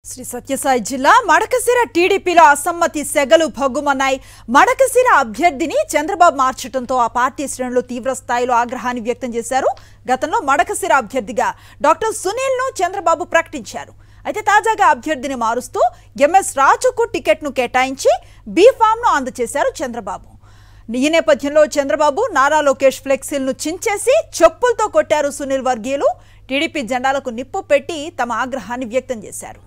శ్రీ సత్యసాయి జిల్లా మడకశిర టీడీపీలో అసమ్మతి సెగలు భగ్గుమన్నాయి. మడకశిర అభ్యర్థిని చంద్రబాబు మార్చడంతో ఆ పార్టీ శ్రేణులు తీవ్ర స్థాయిలో ఆగ్రహాన్ని వ్యక్తం చేశారు. గతంలో మడకశిర అభ్యర్థిగా డాక్టర్ సునీల్ ను చంద్రబాబు ప్రకటించారు. అయితే తాజాగా అభ్యర్థిని మారుస్తూ ఎంఎస్ రాజుకు టికెట్ను కేటాయించి బీ ఫామ్ ను అందజేశారు చంద్రబాబు. ఈ నేపథ్యంలో చంద్రబాబు నారా లోకేష్ ఫ్లెక్సీలను చించేసి చెప్పులతో కొట్టారు సునీల్ వర్గీయులు. టీడీపీ జెండాలకు నిప్పు పెట్టి తమ ఆగ్రహాన్ని వ్యక్తం చేశారు.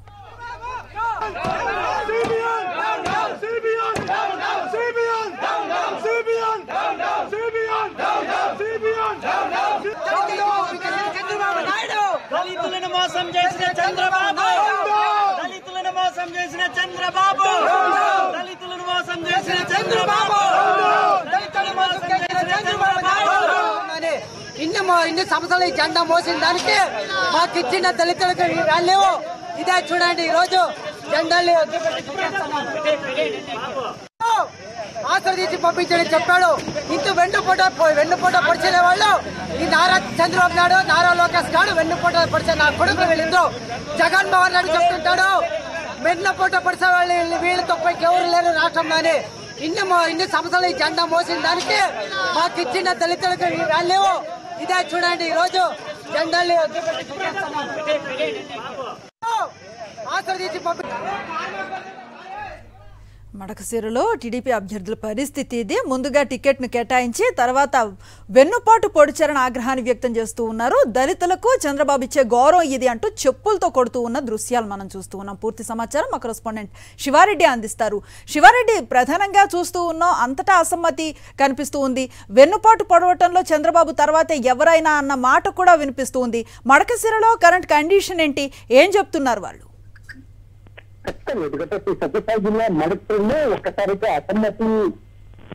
దళితులను మోసం చేసిన చంద్రబాబు దళితులను మోసం చేసిన చంద్రబాబు దళితులను మోసం చేసిన చంద్రబాబు దళితులను మోసం చేసిన చంద్రబాబు ఇన్ని సంవత్సరాలు ఈ జెండా మోసిన దానికి మాకు ఇచ్చిన దళితులకు వాల్యూ ఇదే. చూడండి ఈ రోజు జెండాలు ఆశ్రదించి పంపించని చెప్పాడు. ఇంత వెన్నుపోట పొడిచే వాళ్ళు ఈ నారా చంద్రబాబు నాయుడు, నారా లోకేష్ గారు వెన్నుపోట పొడిచే నా కొడుకు వీళ్ళిద్దరు. జగన్మోహన్ రెడ్డి చెప్తుంటాడు వెన్నుపోట పొడిచే వాళ్ళు వీళ్ళు తప్ప ఎవరు లేరు రాష్ట్రంలోని. ఇన్ని సంవత్సరాలు ఈ జెండా మోసిన దానికి మాకు ఇచ్చిన దళితులకు వాల్యూ ఇదే. చూడండి ఈ రోజు జెండాలు ఆశ్రదించి మడకశిరలో టీడీపీ అభ్యర్థుల పరిస్థితి ఇది. ముందుగా టికెట్ను కేటాయించి తర్వాత వెన్నుపాటు పొడిచారని ఆగ్రహాన్ని వ్యక్తం చేస్తూ ఉన్నారు. దళితులకు చంద్రబాబు ఇచ్చే గౌరవం ఇది అంటూ చెప్పులతో కొడుతూ ఉన్న దృశ్యాలు మనం చూస్తూ ఉన్నాం. పూర్తి సమాచారం మా కరెస్పాండెంట్ శివారెడ్డి అందిస్తారు. శివారెడ్డి, ప్రధానంగా చూస్తూ ఉన్నాం అంతటా అసమ్మతి కనిపిస్తూ ఉంది. వెన్నుపాటు పొడవటంలో చంద్రబాబు తర్వాతే ఎవరైనా అన్న మాట కూడా వినిపిస్తూ ఉంది. మడకశిరలో కరెంట్ కండిషన్ ఏంటి, ఏం చెప్తున్నారు వాళ్ళు? ఖచ్చితంగా ఎందుకంటే సత్యసాయి జిల్లా మడకశిరలో ఒక్కసారిగా అసమ్మతి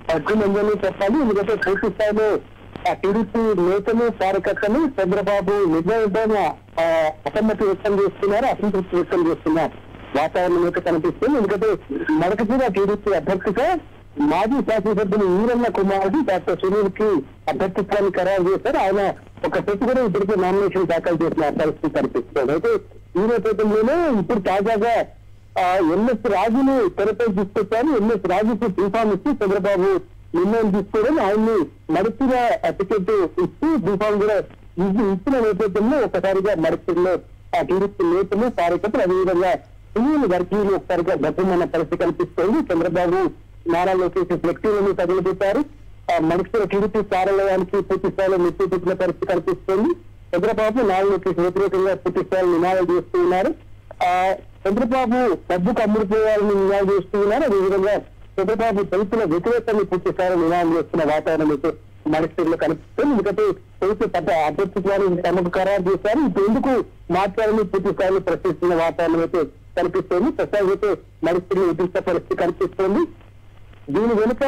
పట్టుమందని చెప్పాలి. ఎందుకంటే పూర్తి స్థాయిలో టీడీపీ నేతలు కార్యకర్తలు చంద్రబాబు నిర్ణయంగా అసమ్మతి వ్యక్తం చేస్తున్నారు, అసంతృప్తి వ్యక్తం చేస్తున్నారు. వాతావరణం అయితే కనిపిస్తుంది. ఎందుకంటే మడకశిర టీడీపీ అభ్యర్థిగా మాజీ శాసనసభ్యులు ఈరన్న కుమారుడు డాక్టర్ సునీల్ కి అభ్యర్థిత్వాన్ని ఖరారు చేశారు. ఆయన ఒక సెట్ కూడా ఇద్దరికి నామినేషన్ దాఖలు చేసిన పరిస్థితి కనిపిస్తుంది. అయితే ఈ నేపథ్యంలోనే ఇప్పుడు తాజాగా ఎంఎస్ రాజుని తెరపై తీసుకొచ్చారు. ఎంఎస్ రాజుకు బీఫామ్ ఇచ్చి చంద్రబాబు నిర్ణయం తీసుకోవడం, ఆయన్ని మడకశిర టికెట్ ఇచ్చి బీఫామ్ కూడా ఇచ్చిన నేపథ్యంలో ఒకసారిగా మడకశిరలో టీడీపీ నేతలు కార్యకర్తలు అదేవిధంగా సునీల్ వర్గీయులు ఒకసారిగా గతమైన పరిస్థితి కనిపిస్తోంది. చంద్రబాబు నారా లోకేష్ ఫ్లెక్సీలను తగులుపెట్టారు. మడకశిర టీడీపీ కార్యాలయానికి పూర్తి స్థాయిలో నిప్పు పెట్టిన పరిస్థితి కనిపిస్తోంది. చంద్రబాబు నారా లోకేష్ వ్యతిరేకంగా పూర్తి స్థాయిలో నినాదాలు చేస్తూ ఉన్నారు. చంద్రబాబు డబ్బుకు అమ్ముడుపోయాలని నినాదాలు చేస్తూ ఉన్నారు. అదేవిధంగా చంద్రబాబు దళితుల వ్యతిరేకాన్ని పూర్తి స్థాయిలో నినాదం చేస్తున్న వాతావరణం అయితే మడకశిరలో కనిపిస్తుంది. ఎందుకంటే దళిత పెద్ద అభ్యర్థిత్వాన్ని తమకు ఖరారు చేశారు. ఇప్పుడు ఎందుకు మాట్లాడాలని పూర్తి స్థాయిలో ప్రశ్నిస్తున్న వాతావరణం అయితే కనిపిస్తోంది. ప్రస్తుతం అయితే మడకశిరలో ఉద్రిక్త పరిస్థితి కనిపిస్తోంది. దీని వెనుక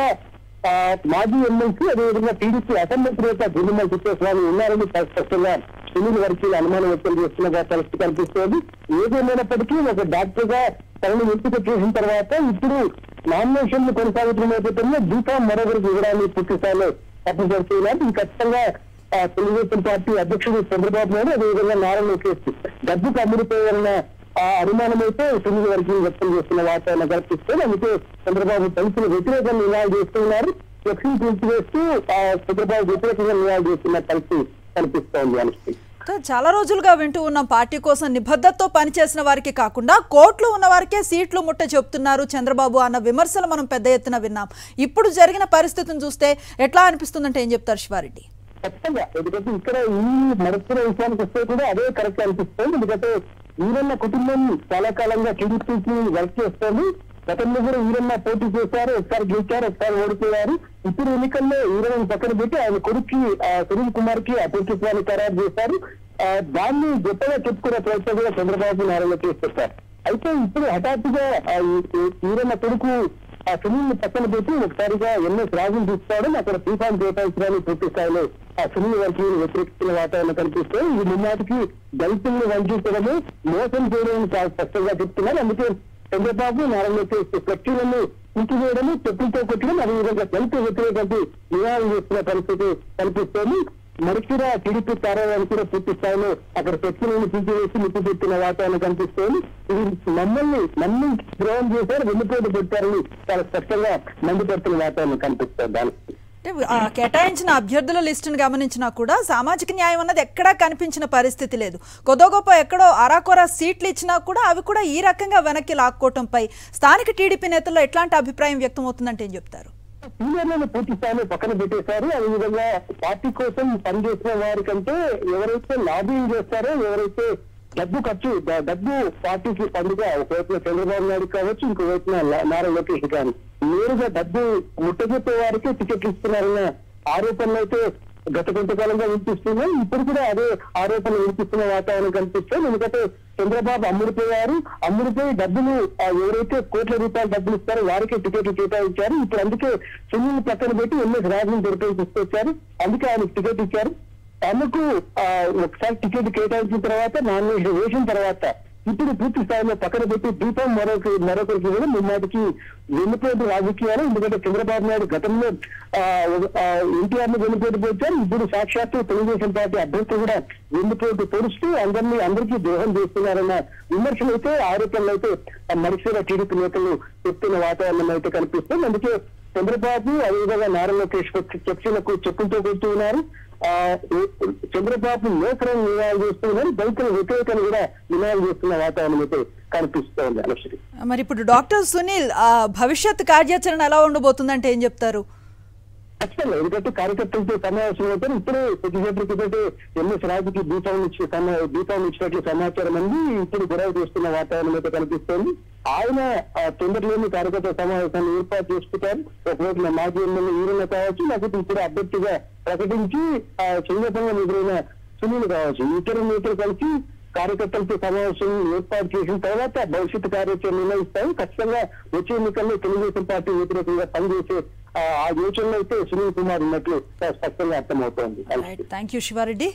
మాజీ ఎమ్మెల్సీ అదేవిధంగా టీడీపీ అసెంబ్లీ నేత గుండెమ్మ చిత్తేశ్వరరావు ఉన్నారని స్పష్టంగా సునీల్ వర్గీయులు అనుమానం వ్యక్తం చేస్తున్న పరిస్థితి కనిపిస్తోంది. ఏదేమైనప్పటికీ ఒక డాక్టర్ గా తనను ఎంపిక చేసిన తర్వాత ఇప్పుడు నామినేషన్లు కొనసాగుతున్న నేపథ్యంలో బీఫామ్ మరొకరికి ఇవ్వడానికి పూర్తి స్థాయిలో తప్పుపడుతున్నారు. ఇది ఖచ్చితంగా తెలుగుదేశం పార్టీ అధ్యక్షుడు చంద్రబాబు నాయుడు అదేవిధంగా నారా లోకేష్ డబ్బుకు అమ్ముడిపోయారన్న అనుమానం అయితే సునీల్ వర్గీయులు వ్యక్తం చేస్తున్న వాతావరణం కనిపిస్తుంది. అందుకే చంద్రబాబు దళితుల వ్యతిరేకంగా నినాదాలు చేస్తున్నారు. ఫ్లెక్సీ వేస్తూ చంద్రబాబు వ్యతిరేకంగా నినాదాలు చేస్తున్న పరిస్థితి కనిపిస్తోంది. అనుష్ఠి చాలా రోజులుగా వింటూ ఉన్నాం, పార్టీ కోసం నిబద్ధతతో పనిచేసిన వారికి కాకుండా కోట్లు ఉన్న వారికే సీట్లు ముట్ట చెప్తున్నారు చంద్రబాబు అన్న విమర్శలు మనం పెద్ద ఎత్తున విన్నాం. ఇప్పుడు జరిగిన పరిస్థితిని చూస్తే ఎట్లా అనిపిస్తుందంటే ఏం చెప్తారు శివారెడ్డి? ఖచ్చితంగా ఎందుకంటే ఇక్కడ ఈ మడకశిర విషయానికి వస్తే కూడా అదే కరెక్ట్ అనిపిస్తుంది. ఎందుకంటే ఈరన్న కుటుంబం చాలా కాలంగా టీడీపీకి వర్క్ చేస్తోంది. గతంలో కూడా ఈరన్న పోటీ చేశారు, ఒకసారి గెలిచారు, ఒకసారి ఓడిపోయారు. ఇప్పుడు ఎన్నికల్లో ఈరన్న పక్కన పెట్టి ఆయన కొడుక్కి సునీల్ కుమార్ కి అభ్యర్థిత్వాన్ని ఖరారు చేశారు. దాన్ని గొప్పగా చెప్పుకునే ప్రయత్నం కూడా చంద్రబాబు నారాయణ చేస్తారు. అయితే ఇప్పుడు హఠాత్తుగా ఈరన్న కొడుకు సునీల్ పక్కన పెట్టి ఒకసారిగా ఎంఎస్ రాజును తీసుకోవడం, అక్కడ బీఫామ్ కేటాయించడానికి పూర్తి స్థాయిలో సునీల్ వర్గీయులు వ్యతిరేకిస్తున్న వాతావరణం కనిపిస్తే ఇది మున్నాటికి దళితుల్ని వంచడము మోసం చేయడం చాలా స్పష్టంగా చెప్తున్నారు. అందుకే చంద్రబాబు నారా లోకేష్ ఫ్లెక్సీలను ఇంటివేయడము చెప్పులతో కొట్టడం అదేవిధంగా దళిత వ్యతిరేకంగా నినాదం చేస్తున్న పరిస్థితి కనిపిస్తోంది. మడికిర టీడీపీ కార్యాలయాన్ని కూడా పూర్తి స్థాయిలో అక్కడ చర్చలను తీసివేసి నిప్పిపెట్టిన వాతావరణం కనిపిస్తోంది. ఇది నమ్మి ద్రోహం చేశారు, వెన్నుపోటు పెట్టారని చాలా స్పష్టంగా మండిపడుతున్న వాతావరణం కనిపిస్తోంది. దానికి కేటాయించిన అభ్యర్థుల లిస్టును గమనించినా కూడా సామాజిక న్యాయం అన్నది ఎక్కడా కనిపించిన పరిస్థితి లేదు. కొద్దో గొప్ప ఎక్కడో అరాకొర సీట్లు ఇచ్చినా కూడా అవి కూడా ఈ రకంగా వెనక్కి లాక్కోవటంపై స్థానిక టీడీపీ నేతల్లో ఎట్లాంటి అభిప్రాయం వ్యక్తం అవుతుందంటే ఏం చెప్తారు? సీనియర్లను పూర్తి స్థాయిలో పక్కన పెట్టేశారు. అదేవిధంగా పార్టీ కోసం పనిచేసిన వారి కంటే ఎవరైతే లాబింగ్ చేస్తారో, ఎవరైతే డబ్బు పార్టీకి పండుగ ఒకవైపున చంద్రబాబు నాయుడు కావచ్చు, ఇంకోవైపున నారా లోకేష్ గారు నేరుగా డబ్బు ముట్టజెప్పే వారికి టికెట్లు ఇస్తున్నారన్న ఆరోపణలు అయితే గత కొంతకాలంగా వినిపిస్తున్నాయి. ఇప్పుడు కూడా అదే ఆరోపణలు వినిపిస్తున్న వాతావరణం కనిపిస్తుంది. ఎందుకంటే చంద్రబాబు అమ్ముడిపోయి డబ్బులు ఎవరైతే కోట్ల రూపాయల డబ్బులు ఇస్తారో వారికి టికెట్లు కేటాయించారు. ఇప్పుడు అందుకే సునీల్ పక్కన పెట్టి ఎంఎస్ రాజుని తీసుకొచ్చారు. అందుకే ఆయనకు టికెట్ ఇచ్చారు. తమకు ఒకసారి టికెట్ కేటాయించిన తర్వాత నామినేషన్ వేసిన తర్వాత ఇప్పుడు పూర్తి స్థాయిలో పక్కన పెట్టి దీపం మరొకరికి ఇవ్వడం ముమ్మాటికి వెన్నుపోటు రాజకీయాలు. ఎందుకంటే చంద్రబాబు నాయుడు గతంలో ఎన్టీఆర్ ను వెన్నుపోటు పోర్చారు. ఇప్పుడు సాక్షాత్తు తెలుగుదేశం పార్టీ అభ్యర్థులు కూడా వెన్నుపోటు పొడుస్తూ అందరికీ ద్రోహం చేస్తున్నారన్న విమర్శలు అయితే, ఆరోపణలు అయితే మరిసిన టీడీపీ నేతలు చెప్తున్న వాతావరణం అయితే కనిపిస్తుంది. అందుకే చంద్రబాబు అదేవిధంగా నారా లోకేష్ చర్చలకు చెప్పులతో కొడుతూ ఉన్నారు. చంద్రబాబు లోకరం నినాదాలు చేస్తున్నారు, దళితుల వ్యతిరేకలు కూడా నినాదాలు చేస్తున్న వాతావరణం అయితే కనిపిస్తోంది. అనుశ్రీ, మరి ఇప్పుడు డాక్టర్ సునీల్ భవిష్యత్ కార్యాచరణ ఎలా ఉండబోతుందంటే ఏం చెప్తారు? ఖచ్చితంగా ఎందుకంటే కార్యకర్తలతో సమావేశం అవుతారు. ఇప్పుడే కొద్దిసేపటి క్రితమే ఎంఎస్ రాజుకి దీపావళి ఇచ్చినట్లు సమాచారం అంది. ఇప్పుడు గొడవ చేస్తున్న వాతావరణం అయితే కనిపిస్తోంది. ఆయన తొందరలోని కార్యకర్త సమావేశాన్ని ఏర్పాటు చేసుకుంటారు. ఒకవైపు మాజీ ఎమ్మెల్యే ఈరన్న కావచ్చు, లేకపోతే ఇప్పుడు అభ్యర్థిగా ప్రకటించి సందర్భంగా ఎదురైన సునీల్ కావచ్చు, ఇతర నేతలు కలిసి కార్యకర్తలతో సమావేశం ఏర్పాటు చేసిన తర్వాత భవిష్యత్తు కార్యాచరణ నిర్ణయిస్తారు. ఖచ్చితంగా వచ్చే ఎన్నికల్లో తెలుగుదేశం పార్టీ వ్యతిరేకంగా పనిచేసే ఆ యోచనలో అయితే సునీల్ కుమార్ ఉన్నట్లు స్పష్టంగా అర్థమవుతోంది. Thank you Sivareddy.